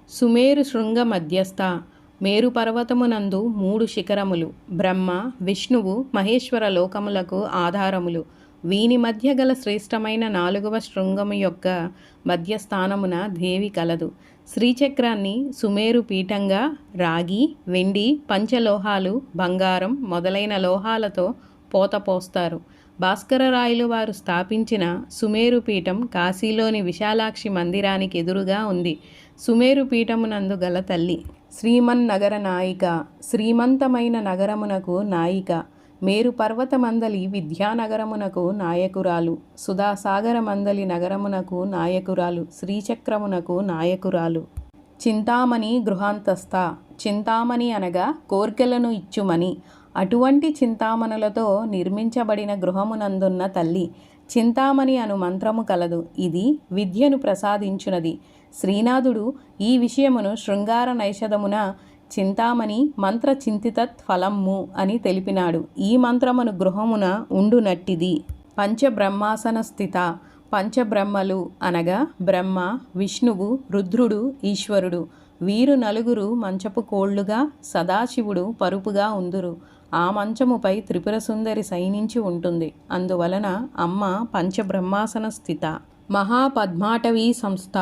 సుమేరు శృంగ మధ్యస్థ. మేరు పర్వతమునందు 3 శిఖరములు. బ్రహ్మ, విష్ణువు, మహేశ్వర లోకములకు ఆధారములు. వీని మధ్య గల శ్రేష్టమైన 4వ శృంగము యొక్క మధ్యస్థానమున దేవి కలదు. శ్రీచక్రాన్ని సుమేరు పీఠంగా రాగి, వెండి, పంచలోహాలు, బంగారం మొదలైన లోహాలతో పోతపోస్తారు. భాస్కరరాయలు వారు స్థాపించిన సుమేరు పీఠం కాశీలోని విశాలాక్షి మందిరానికి ఎదురుగా ఉంది. సుమేరు పీఠమునందు గల తల్లి శ్రీమన్నగర నాయిక, శ్రీమంతమైన నగరమునకు నాయిక. మేరు పర్వతమందలి విద్యానగరమునకు నాయకురాలు, సుధాసాగర మందలి నగరమునకు నాయకురాలు, శ్రీచక్రమునకు నాయకురాలు. చింతామణి గృహాంతస్థ. చింతామణి అనగా కోర్కెలను ఇచ్చుమని. అటువంటి చింతామణులతో నిర్మించబడిన గృహమునందున్న తల్లి. చింతామణి అను మంత్రము కలదు. ఇది విద్యను ప్రసాదించునది. శ్రీనాథుడు ఈ విషయమును శృంగార నైషధమున చింతామణి మంత్ర చింతితత్ ఫలమ్ము అని తెలిపినాడు. ఈ మంత్రమును గృహమున ఉండునట్టిది. పంచబ్రహ్మాసన స్థిత. పంచబ్రహ్మలు అనగా బ్రహ్మ, విష్ణువు, రుద్రుడు, ఈశ్వరుడు. వీరు 4 మంచపు కోళ్లుగా, సదాశివుడు పరుపుగా ఉందురు. ఆ మంచముపై త్రిపురసుందరి శయనించి ఉంటుంది. అందువలన అమ్మ పంచబ్రహ్మాసన స్థిత. మహాపద్మాటవీ సంస్థ.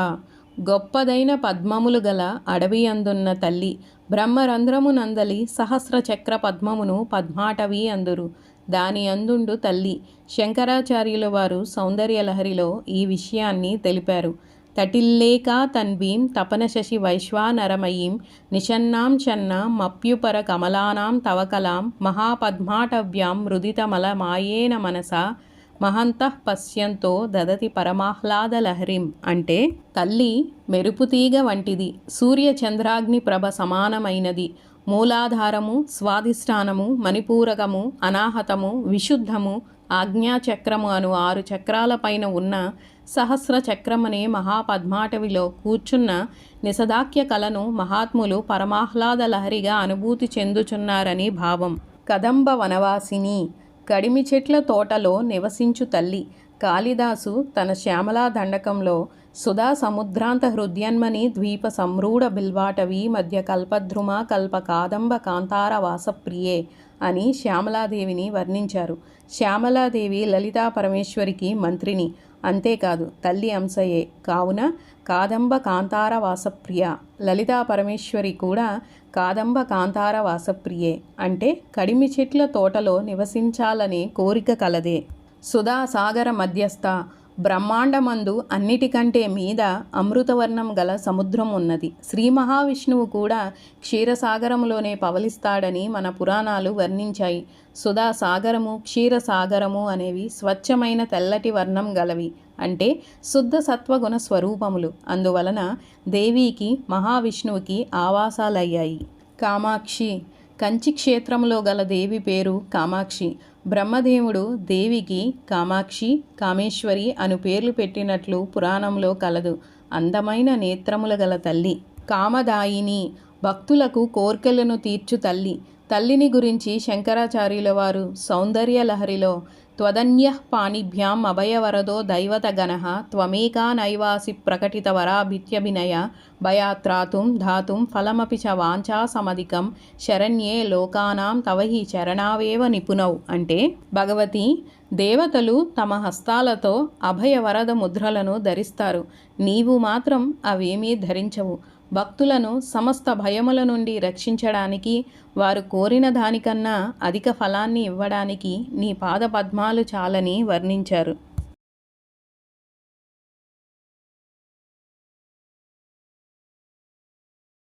గొప్పదైన పద్మములు గల అడవి అందున్న తల్లి. బ్రహ్మరంధ్రమునందలి సహస్ర చక్ర పద్మమును పద్మాటవి అందురు. దాని అందుండు తల్లి. శంకరాచార్యుల వారు సౌందర్యలహరిలో ఈ విషయాన్ని తెలిపారు. తటిల్లేకా తన్వీం తపనశశి వైశ్వానరమయీం నిషన్నాం చన్న మప్యుపర కమలానాం తవకలాం మహాపద్మాటవ్యాం మృదితమల మాయేన మనసా మహంతః పశ్యంతో దదతి పరమాహ్లాదలహరిం. అంటే తల్లి మెరుపుతీగ వంటిది, సూర్యచంద్రాగ్ని ప్రభ సమానమైనది. మూలాధారము, స్వాధిష్టానము, మణిపూరకము, అనాహతము, విశుద్ధము, ఆజ్ఞాచక్రము అను 6 చక్రాలపైన ఉన్న సహస్ర చక్రమనే మహాపద్మాటవిలో కూర్చున్న నిసదాఖ్య కళను మహాత్ములు పరమాహ్లాద లహరిగా అనుభూతి చెందుచున్నారని భావం. కదంబ వనవాసిని. కడిమి చెట్ల తోటలో నివసించు తల్లి. కాళిదాసు తన శ్యామలా దండకంలో సుధా సముద్రాంత హృద్యన్మని ద్వీప సంరూఢ బిల్వాటవీ మధ్య కల్పద్రుమ కల్ప కాదంబ కాంతార వాసప్రియే అని శ్యామలాదేవిని వర్ణించారు. శ్యామలాదేవి లలితా పరమేశ్వరికి మంత్రిని, అంతేకాదు తల్లి అంశయే. కావున కాదంబ కాంతార వాసప్రియ. లలితా పరమేశ్వరి కూడా కాదంబ కాంతార వాసప్రియే. అంటే కడిమి చెట్ల తోటలో నివసించాలనే కోరిక కలదే. సుధా సాగర మధ్యస్థ. బ్రహ్మాండమందు అన్నిటికంటే మీద అమృతవర్ణం గల సముద్రం ఉన్నది. శ్రీ మహావిష్ణువు కూడా క్షీరసాగరములోనే పవలిస్తాడని మన పురాణాలు వర్ణించాయి. సుధా సాగరము, క్షీరసాగరము అనేవి స్వచ్ఛమైన తెల్లటి వర్ణం గలవి. అంటే శుద్ధ సత్వగుణ స్వరూపములు. అందువలన దేవికి, మహావిష్ణువుకి ఆవాసాలయ్యాయి. కామాక్షి. కంచి క్షేత్రంలో గల దేవి పేరు కామాక్షి. బ్రహ్మదేవుడు దేవికి కామాక్షి, కామేశ్వరి అను పేర్లు పెట్టినట్లు పురాణంలో కలదు. అందమైన నేత్రముల గల తల్లి. కామదాయిని. భక్తులకు కోర్కెలను తీర్చు తల్లి. తల్లిని గురించి శంకరాచార్యుల వారు సౌందర్యలహరిలో త్వదన్యః పాణిభ్యాం అభయవరదో దైవతగణః త్వమేకా నైవాసి ప్రకటిత వరాభిత్యభినయ భయాత్రాతుం ధాతుం ఫలమపి చ వాంఛా సమధికం శరణ్యే లోకానాం తవహి చరణావేవ నిపుణౌ. అంటే భగవతి, దేవతలు తమ హస్తాలతో అభయవరద ముద్రలను ధరిస్తారు. నీవు మాత్రం అవేమీ ధరించవు. భక్తులను సమస్త భయముల నుండి రక్షించడానికి, వారు కోరిన దానికన్నా అధిక ఫలాన్ని ఇవ్వడానికి నీ పాదపద్మాలు చాలని వర్ణించారు.